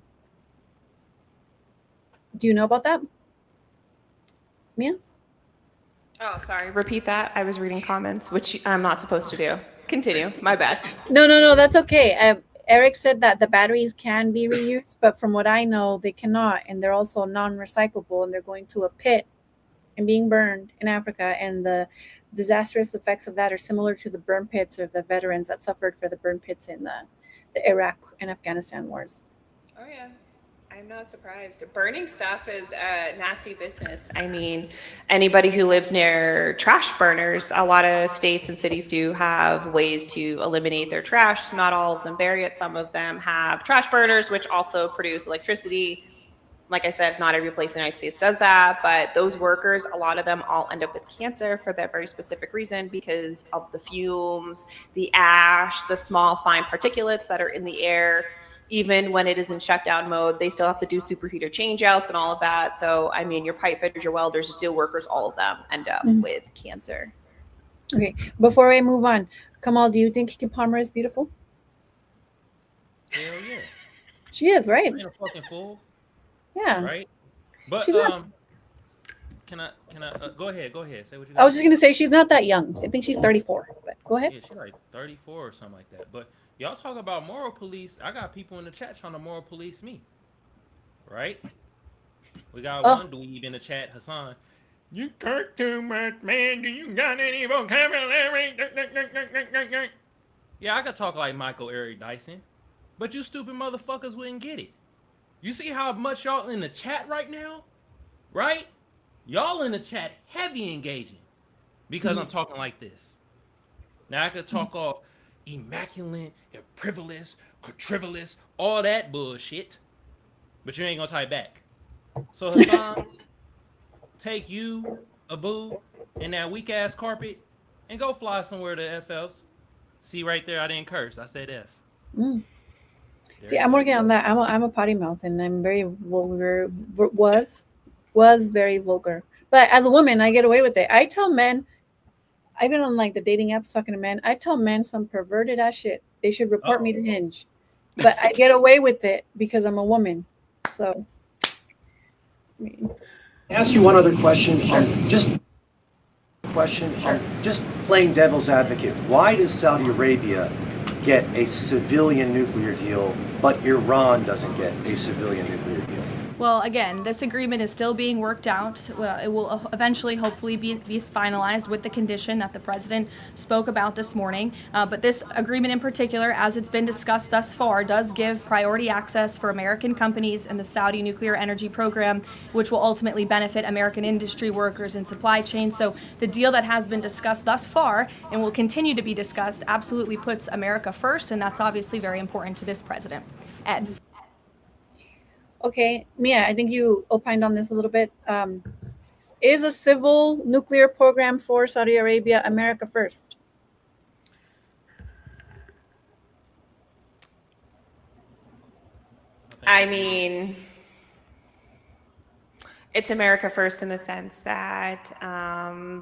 D: Do you know about that, Mia?
F: Oh, sorry. Repeat that. I was reading comments, which I'm not supposed to do. Continue. My bad.
D: No, that's okay. Eric said that the batteries can be reused, but from what I know, they cannot, and they're also non-recyclable, and they're going to a pit and being burned in Africa, and the disastrous effects of that are similar to the burn pits of the veterans that suffered for the burn pits in the Iraq and Afghanistan wars.
F: Oh, yeah. I'm not surprised. Burning stuff is a nasty business. I mean, anybody who lives near trash burners, a lot of states and cities do have ways to eliminate their trash. Not all of them bury it. Some of them have trash burners, which also produce electricity. Like I said, not every place in the United States does that, but those workers, a lot of them all end up with cancer for that very specific reason, because of the fumes, the ash, the small fine particulates that are in the air. Even when it is in shutdown mode, they still have to do superheater changeouts and all of that. So, I mean, your pipe fitters, your welders, your steel workers, all of them end up with cancer.
D: Okay, before I move on, Kamal, do you think Kiki Palmer is beautiful?
K: Hell yeah.
D: She is, right?
K: Ain't a fucking fool.
D: Yeah.
K: Right? But
D: She's not-
K: can I go ahead. Say what you
D: I was just gonna say she's not that young. I think she's 34. But go ahead.
K: Yeah, she's like 34 or something like that. But y'all talk about moral police. I got people in the chat trying to moral police me. Right? We got one dweeb in the chat, Hassan. You talk too much, man. Do you got any vocabulary? Yeah, I could talk like Michael Eric Dyson. But you stupid motherfuckers wouldn't get it. You see how much y'all in the chat right now? Right? Y'all in the chat heavy engaging because I'm talking like this. Now I could talk all immaculate and frivolous, quadrivolous, all that bullshit, but you ain't gonna type back. So Hassan, take you, Abu, and that weak ass carpet and go fly somewhere to FLs. See right there, I didn't curse. I said F.
D: See, I'm working on that. I'm a potty mouth, and I'm very vulgar. Was very vulgar, but as a woman, I get away with it. I tell men, I've been on like the dating apps talking to men. I tell men some perverted ass shit. They should report me to Hinge, but I get away with it because I'm a woman. So,
N: Ask you one other question. Just plain devil's advocate. Why does Saudi Arabia get a civilian nuclear deal, but Iran doesn't get a civilian nuclear deal?
O: Well, again, this agreement is still being worked out. It will eventually, hopefully, be finalized with the condition that the president spoke about this morning. But this agreement in particular, as it's been discussed thus far, does give priority access for American companies in the Saudi nuclear energy program, which will ultimately benefit American industry workers and supply chains. So the deal that has been discussed thus far and will continue to be discussed absolutely puts America first, and that's obviously very important to this president. Ed.
D: okay, Mia, I think you opined on this a little bit. Is a civil nuclear program for Saudi Arabia America first?
F: I mean, it's America first in the sense that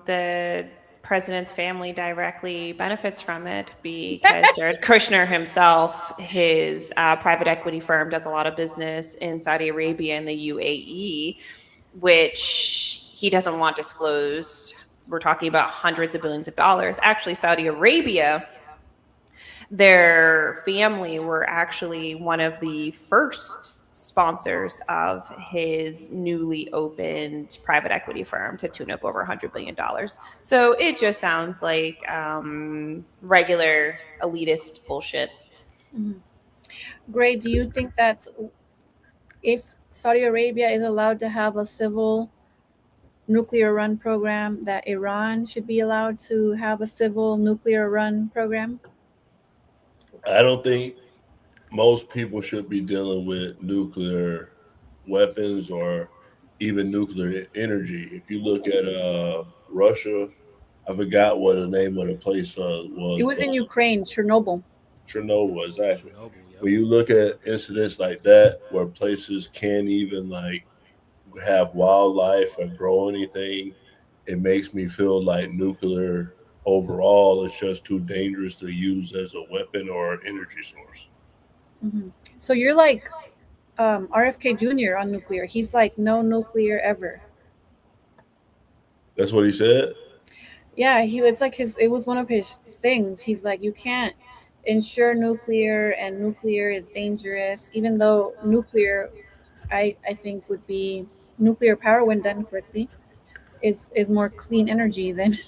F: the president's family directly benefits from it because Jared Kushner himself, his private equity firm, does a lot of business in Saudi Arabia and the UAE, which he doesn't want disclosed. We're talking about hundreds of billions of dollars. Actually, Saudi Arabia, their family were actually one of the first sponsors of his newly opened private equity firm to tune up over $100 billion. So it just sounds like regular elitist bullshit.
D: Mm-hmm. Gray, do you think that if Saudi Arabia is allowed to have a civil nuclear run program, that Iran should be allowed to have a civil nuclear run program?
E: I don't think most people should be dealing with nuclear weapons or even nuclear energy. If you look at Russia, I forgot what the name of the place was.
D: It was in Ukraine, Chernobyl.
E: Chernobyl, exactly.
K: Chernobyl, yep.
E: When you look at incidents like that where places can't even like have wildlife or grow anything, it makes me feel like nuclear overall is just too dangerous to use as a weapon or an energy source.
D: So you're like RFK Jr. on nuclear. He's like, no nuclear ever.
E: That's what he said.
D: Yeah, it's like it was one of his things. He's like, you can't ensure nuclear, and nuclear is dangerous, even though nuclear, I think would be nuclear power when done correctly is more clean energy than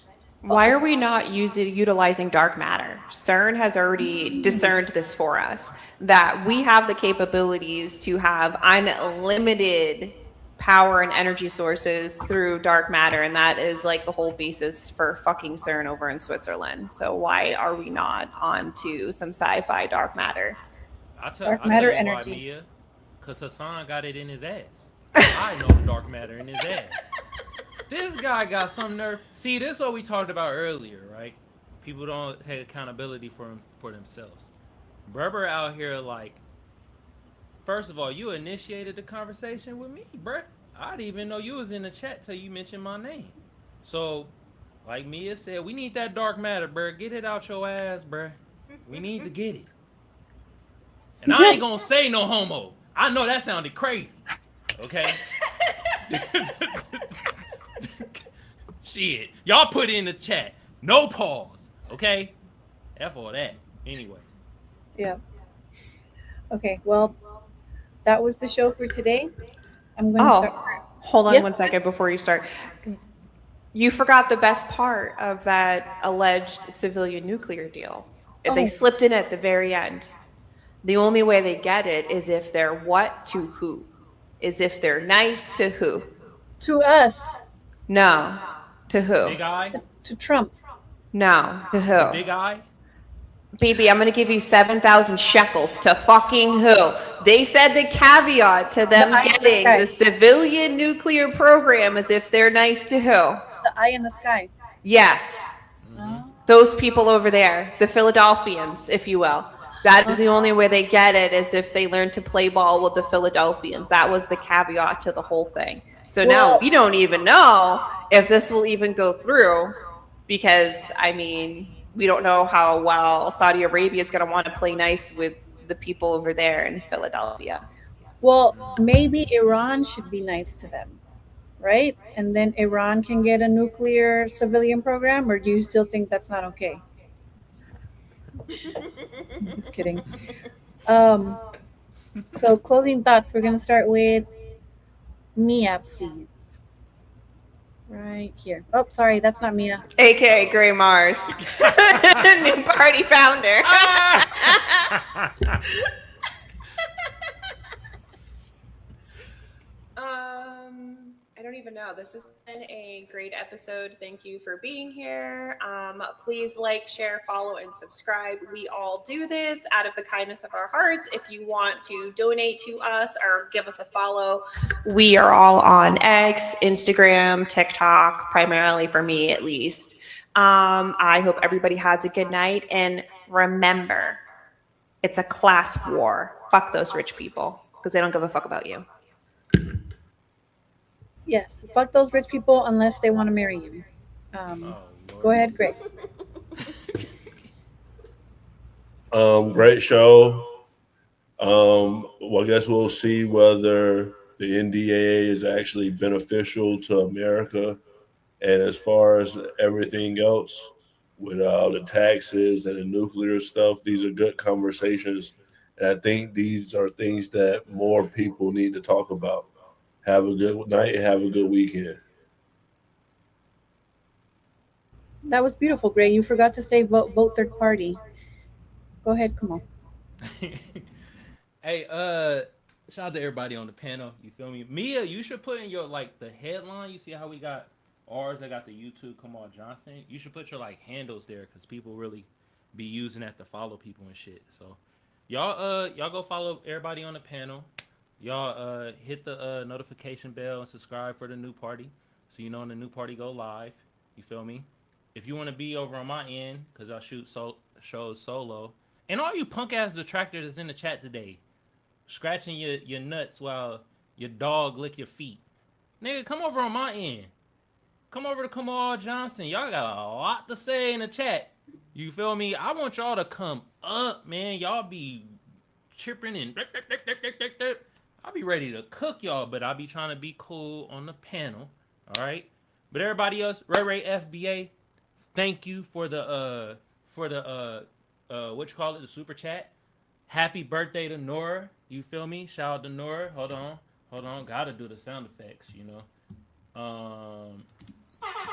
F: Why are we not utilizing dark matter? CERN has already discerned this for us, that we have the capabilities to have unlimited power and energy sources through dark matter, and that is like the whole basis for fucking CERN over in Switzerland. So why are we not on to some sci-fi dark matter?
K: I'll
D: Dark
K: tell
D: matter
K: you
D: energy.
K: why, Mia. Because Hassan got it in his ass. I know the dark matter in his ass. This guy got some nerve. See, this is what we talked about earlier, right? People don't take accountability for themselves. Berber out here like, first of all, you initiated the conversation with me, bruh. I didn't even know you was in the chat till you mentioned my name. So, like Mia said, we need that dark matter, bruh. Get it out your ass, bruh. We need to get it. And I ain't gonna say no homo. I know that sounded crazy. Okay? Shit. Y'all put it in the chat. No pause. Okay? F all that. Anyway.
D: Yeah. Okay, well, that was the show for today. I'm going to start.
F: Hold on
D: Yes.
F: 1 second before you start. You forgot the best part of that alleged civilian nuclear deal. They slipped in at the very end. The only way they get it is if they're what to who? Is if they're nice to who?
D: To us.
F: No. To who?
K: Big Eye?
D: To Trump.
F: No. To
K: The
F: who?
K: Big Eye?
F: Baby, I'm going to give you 7,000 shekels to fucking who? They said the caveat to them getting the civilian nuclear program is if they're nice to who?
D: The eye in the sky.
F: Yes. Those people over there, the Philadelphians, if you will. That is the only way they get it, is if they learn to play ball with the Philadelphians. That was the caveat to the whole thing. So now we don't even know if this will even go through because, I mean, we don't know how well Saudi Arabia is going to want to play nice with the people over there in Philadelphia.
D: Well, maybe Iran should be nice to them, right? And then Iran can get a nuclear civilian program, or do you still think that's not okay? Just kidding. So closing thoughts, we're going to start with Mia, please. Right here. Oh, sorry, that's not Mia.
F: AKA Gray Mars. New party founder. I don't even know. This has been a great episode. Thank you for being here. Please like, share, follow, and subscribe. We all do this out of the kindness of our hearts. If you want to donate to us or give us a follow, we are all on X, Instagram, TikTok, primarily for me at least. I hope everybody has a good night. And remember, it's a class war. Fuck those rich people because they don't give a fuck about you.
D: Yes, fuck those rich people unless they want to marry you. Go ahead, Greg.
E: Great show. Well, I guess we'll see whether the NDAA is actually beneficial to America. And as far as everything else, with the taxes and the nuclear stuff, these are good conversations. And I think these are things that more people need to talk about. Have a good night. Have a good weekend.
D: That was beautiful, Greg. You forgot to say vote third party. Go ahead, Kamal.
K: Hey, shout out to everybody on the panel. You feel me? Mia, you should put in your the headline. You see how we got ours? I got the YouTube Kamal Johnson. You should put your handles there because people really be using that to follow people and shit. So y'all go follow everybody on the panel. Y'all hit the notification bell and subscribe for the new party so you know when the new party go live. You feel me? If you want to be over on my end, because I shoot shows solo, And all you punk ass detractors that's in the chat today, scratching your nuts while your dog lick your feet. Nigga, come over on my end. Come over to Kamal Johnson. Y'all got a lot to say in the chat. You feel me? I want y'all to come up, man. Y'all be chipping and I'll be ready to cook y'all, but I'll be trying to be cool on the panel. All right. But everybody else, Ray FBA, thank you for the what you call it, the super chat. Happy birthday to Nora. You feel me? Shout out to Nora. Hold on. Gotta do the sound effects, you know.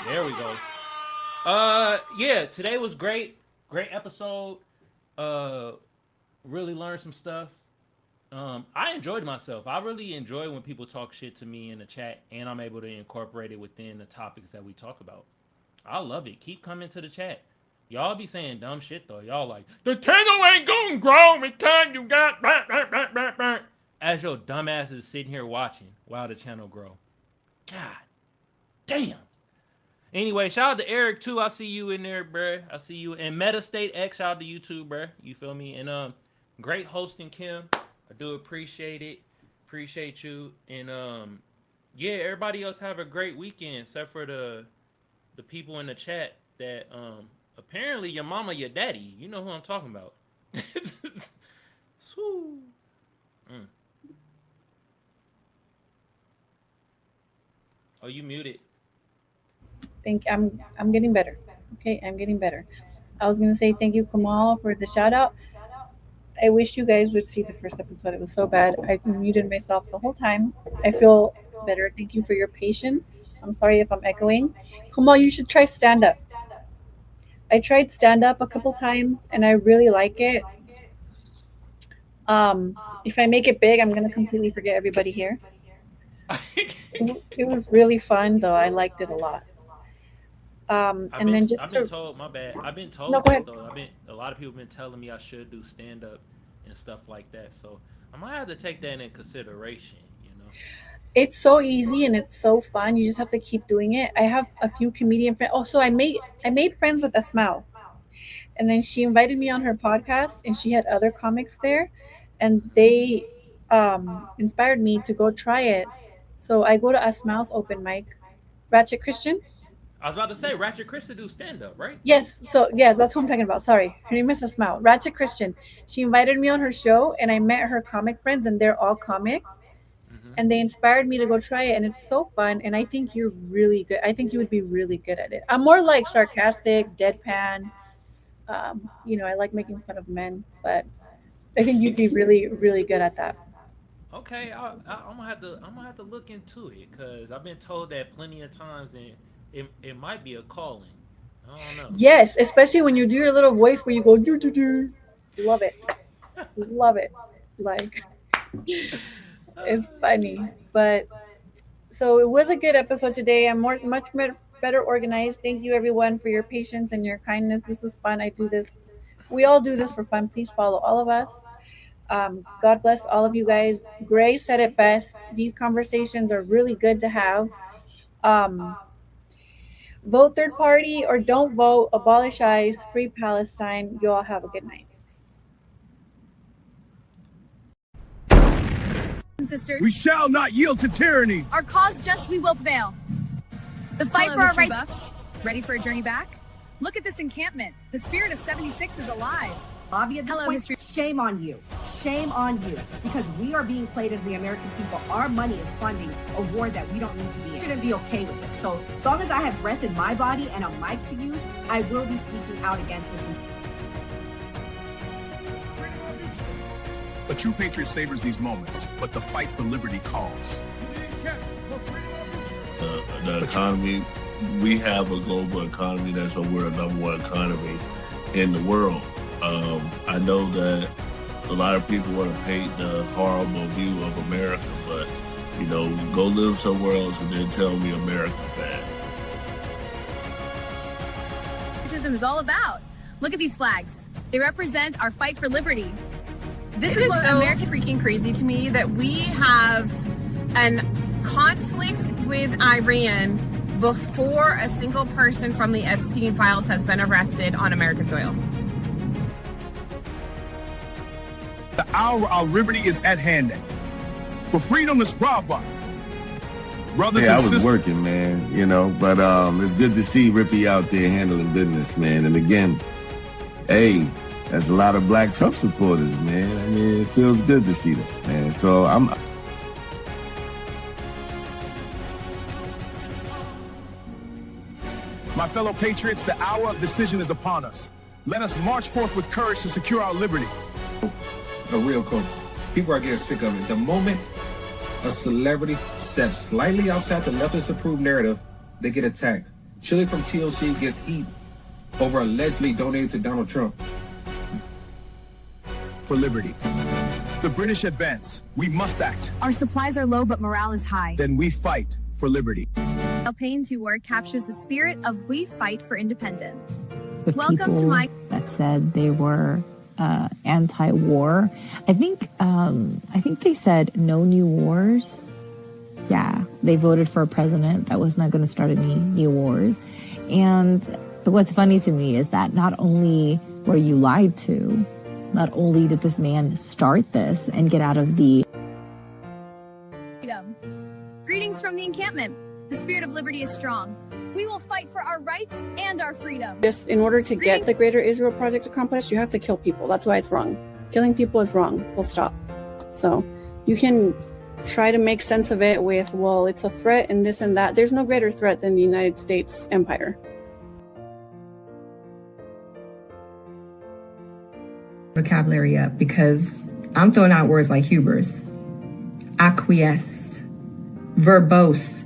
K: There we go. Yeah, today was great. Great episode. Really learned some stuff. I enjoyed myself. I really enjoy when people talk shit to me in the chat and I'm able to incorporate it within the topics that we talk about. I love it. Keep coming to the chat. Y'all be saying dumb shit though. Y'all like, the channel ain't gonna grow every time you got as your dumbass is sitting here watching while the channel grow. God damn. Anyway, shout out to Eric too. I see you in there, bruh. I see you. And Metastate X, shout out to you too, bruh. You feel me? And great hosting, Kim. I do appreciate it. Appreciate you. And yeah, everybody else have a great weekend, except for the people in the chat that apparently your mama, your daddy. You know who I'm talking about. Oh, you muted.
D: I'm getting better. Okay, I'm getting better. I was gonna say thank you, Kamal, for the shout out. I wish you guys would see the first episode. It was so bad. I muted myself the whole time. I feel better. Thank you for your patience. I'm sorry if I'm echoing. Kamal, you should try stand up. I tried stand up a couple times and I really like it. If I make it big, I'm gonna completely forget everybody here. It was really fun though. I liked it a lot. I've been
K: told, my bad. I've been told
D: No, go ahead.
K: though. A lot of people have been telling me I should do stand up and stuff like that. So I might have to take that in consideration, you know.
D: It's so easy and it's so fun. You just have to keep doing it. I have a few comedian friends. Oh, so I made friends with Asmao. And then she invited me on her podcast and she had other comics there and they inspired me to go try it. So I go to Asmao's open mic, Ratchet Christian.
K: I was about to say Ratchet Krista do stand up, right?
D: Yes. So yeah, that's who I'm talking about. Sorry. Her name is Asmao. Ratchet Christian. She invited me on her show and I met her comic friends and they're all comics. And they inspired me to go try it and it's so fun and I think you're really good. I think you would be really good at it. I'm more like sarcastic, deadpan. You know, I like making fun of men, but I think you'd be really, really good at that.
K: Okay, I'm gonna have to look into it because I've been told that plenty of times and it might be a calling. I don't know.
D: Yes, especially when you do your little voice where you go do do do. Love it. Love it. Like it's funny. But so it was a good episode today. I'm much better organized. Thank you everyone for your patience and your kindness. This is fun. I do this. We all do this for fun. Please follow all of us. God bless all of you guys. Gray said it best. These conversations are really good to have. Vote third party or don't vote. Abolish ICE. Free Palestine. You all have a good night.
A: Sisters,
C: We shall not yield to tyranny.
A: our cause just, we will prevail. The fight
P: Hello,
A: for our
P: history
A: rights.
P: buffs.
A: Ready for a journey back? Look at this encampment. The spirit of 76 is alive.
P: Bobby, at this
A: Hello,
P: point,
A: history.
P: shame on you. Shame on you. Because we are being played as the American people. Our money is funding a war that we don't need to be in. We shouldn't be okay with it. So as long as I have breath in my body and a mic to use, I will be speaking out against this.
C: A true patriot savors these moments, but the fight for liberty calls.
E: The economy, we have a global economy. That's why we're a number one economy in the world. I know that a lot of people want to paint the horrible view of America, but, you know, go live somewhere else and then tell me America's bad.
A: Patriotism is all about. Look at these flags. They represent our fight for liberty. This
F: It
A: is
F: is
A: what
F: so
A: American.
F: freaking crazy to me that we have an conflict with Iran before a single person from the Epstein files has been arrested on American soil.
C: hour of our liberty is at hand. For freedom is bravo. Brothers
Q: Yeah, I
C: and
Q: was
C: sisters.
Q: working, man, you know, but it's good to see Rippy out there handling business, man. And again, hey, that's a lot of black Trump supporters, man. I mean, it feels good to see that, man. So
C: My fellow patriots, the hour of decision is upon us. Let us march forth with courage to secure our liberty.
R: A real quote. People are getting sick of it. The moment a celebrity steps slightly outside the leftist approved narrative, they get attacked. Chili from TLC gets heat over allegedly donating to Donald Trump.
C: For liberty. The British advance. We must act.
A: Our supplies are low, but morale is high.
C: Then we fight for liberty.
A: Pain's work captures the spirit of we fight for independence.
S: With
A: Welcome to my
S: that said they were anti-war. I think they said no new wars. Yeah, they voted for a president that was not going to start any new wars. And what's funny to me is that not only were you lied to, not only did this man start this and get out of the
A: freedom. Greetings from the encampment. The spirit of liberty is strong. We will fight for our rights and our freedom.
D: Just in order to get the Greater Israel Project accomplished, you have to kill people. That's why it's wrong. Killing people is wrong. Full stop. So you can try to make sense of it with, well, it's a threat and this and that. There's no greater threat than the United States empire.
T: Vocabulary up, because I'm throwing out words like hubris, acquiesce, verbose.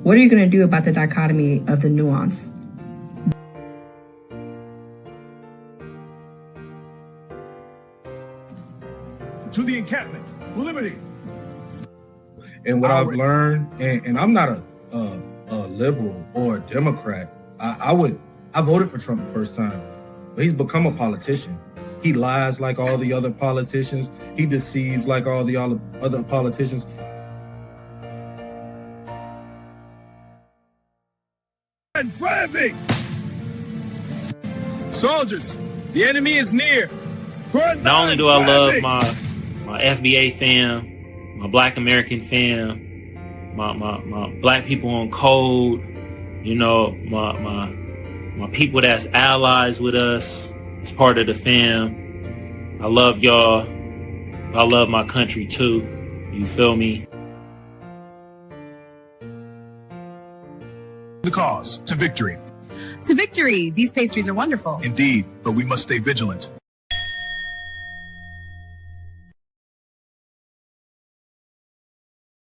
T: What are you going to do about the dichotomy of the nuance?
B: To the encampment for liberty.
R: And what I've learned, and I'm not a liberal or a Democrat. I voted for Trump the first time, but he's become a politician. He lies like all the other politicians. He deceives like all the other politicians.
C: And flaming! Soldiers, the enemy is near.
U: Not only do I love my FBA fam, my Black American fam, my Black people on code, you know, my people that's allies with us, as part of the fam. I love y'all. I love my country too. You feel me?
C: The cause to victory.
A: To victory. These pastries are wonderful.
C: Indeed, but we must stay vigilant.